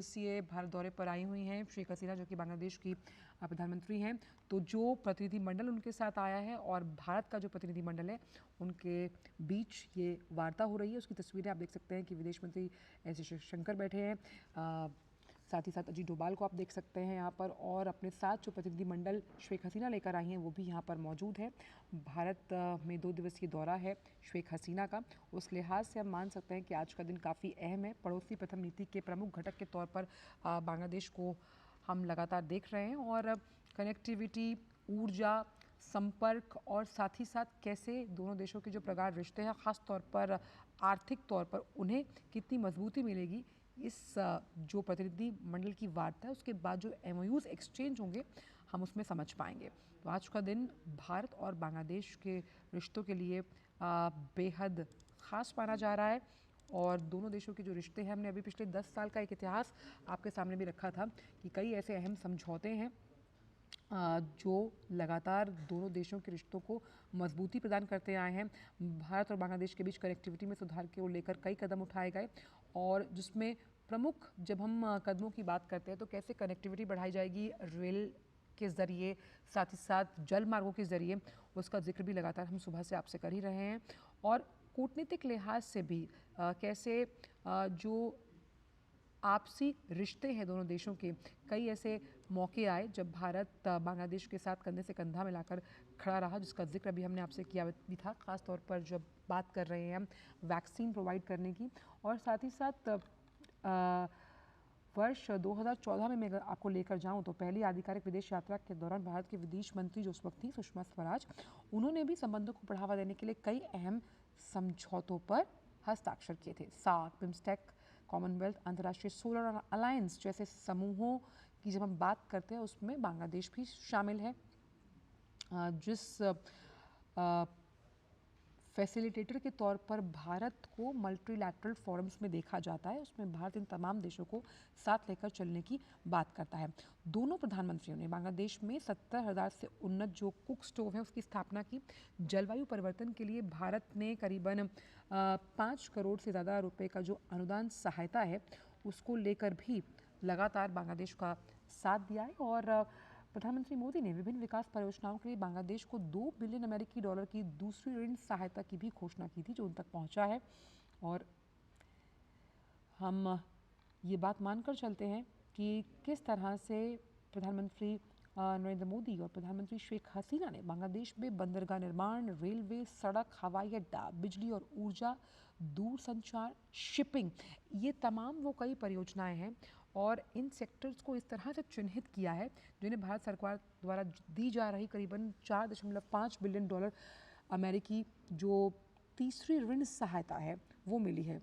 दिवसीय भारत दौरे पर आई हुई हैं शेख हसीना, जो कि बांग्लादेश की प्रधानमंत्री हैं। तो जो प्रतिनिधिमंडल उनके साथ आया है और भारत का जो प्रतिनिधिमंडल है, उनके बीच ये वार्ता हो रही है। उसकी तस्वीरें आप देख सकते हैं कि विदेश मंत्री एस जयशंकर बैठे हैं, साथ ही साथ अजीत डोभाल को आप देख सकते हैं यहाँ पर, और अपने साथ जो प्रतिनिधिमंडल शेख हसीना लेकर आई हैं वो भी यहाँ पर मौजूद है। भारत में 2 दिवसीय दौरा है शेख हसीना का। उस लिहाज से हम मान सकते हैं कि आज का दिन काफ़ी अहम है। पड़ोसी प्रथम नीति के प्रमुख घटक के तौर पर बांग्लादेश को हम लगातार देख रहे हैं, और कनेक्टिविटी, ऊर्जा, संपर्क और साथ ही साथ कैसे दोनों देशों के जो प्रगाढ़ रिश्ते हैं, ख़ास तौर पर आर्थिक तौर पर उन्हें कितनी मजबूती मिलेगी, इस जो प्रतिनिधि मंडल की वार्ता है उसके बाद जो MOUs एक्सचेंज होंगे हम उसमें समझ पाएंगे। तो आज का दिन भारत और बांग्लादेश के रिश्तों के लिए बेहद ख़ास माना जा रहा है, और दोनों देशों के जो रिश्ते हैं, हमने अभी पिछले 10 साल का एक इतिहास आपके सामने भी रखा था कि कई ऐसे अहम समझौते हैं जो लगातार दोनों देशों के रिश्तों को मजबूती प्रदान करते आए हैं। भारत और बांग्लादेश के बीच कनेक्टिविटी में सुधार को लेकर कई कदम उठाए गए, और जिसमें प्रमुख जब हम कदमों की बात करते हैं तो कैसे कनेक्टिविटी बढ़ाई जाएगी रेल के ज़रिए, साथ ही साथ जल मार्गों के ज़रिए, उसका जिक्र भी लगातार हम सुबह से आपसे कर ही रहे हैं। और कूटनीतिक लिहाज से भी कैसे जो आपसी रिश्ते हैं दोनों देशों के, कई ऐसे मौके आए जब भारत बांग्लादेश के साथ कंधे से कंधा मिलाकर खड़ा रहा, जिसका जिक्र अभी हमने आपसे किया भी था। ख़ास तौर पर जब बात कर रहे हैं हम वैक्सीन प्रोवाइड करने की, और साथ ही साथ वर्ष 2014 में मैं अगर आपको लेकर जाऊं तो पहली आधिकारिक विदेश यात्रा के दौरान भारत के विदेश मंत्री जो उस वक्त थी सुषमा स्वराज, उन्होंने भी संबंधों को बढ़ावा देने के लिए कई अहम समझौतों पर हस्ताक्षर किए थे। सार्क, बिम्स्टेक, कॉमनवेल्थ, अंतर्राष्ट्रीय सोलर अलायंस जैसे समूहों की जब हम बात करते हैं उसमें बांग्लादेश भी शामिल है। जिस फैसिलिटेटर के तौर पर भारत को मल्टीलैटरल फोरम्स में देखा जाता है, उसमें भारत इन तमाम देशों को साथ लेकर चलने की बात करता है। दोनों प्रधानमंत्रियों ने बांग्लादेश में 70,000 से उन्नत जो कुक स्टोव है उसकी स्थापना की। जलवायु परिवर्तन के लिए भारत ने करीबन 5 करोड़ से ज़्यादा रुपए का जो अनुदान सहायता है उसको लेकर भी लगातार बांग्लादेश का साथ दिया है, और प्रधानमंत्री मोदी ने विभिन्न विकास परियोजनाओं के लिए बांग्लादेश को $2 बिलियन अमेरिकी डॉलर की दूसरी ऋण सहायता की भी घोषणा की थी, जो उन तक पहुंचा है। और हम ये बात मानकर चलते हैं कि किस तरह से प्रधानमंत्री नरेंद्र मोदी और प्रधानमंत्री शेख हसीना ने बांग्लादेश में बंदरगाह निर्माण, रेलवे, सड़क, हवाई अड्डा, बिजली और ऊर्जा, दूरसंचार, शिपिंग, ये तमाम वो कई परियोजनाएं हैं, और इन सेक्टर्स को इस तरह से चिन्हित किया है जिन्हें भारत सरकार द्वारा दी जा रही करीबन $4.5 बिलियन अमेरिकी जो तीसरी ऋण सहायता है वो मिली है।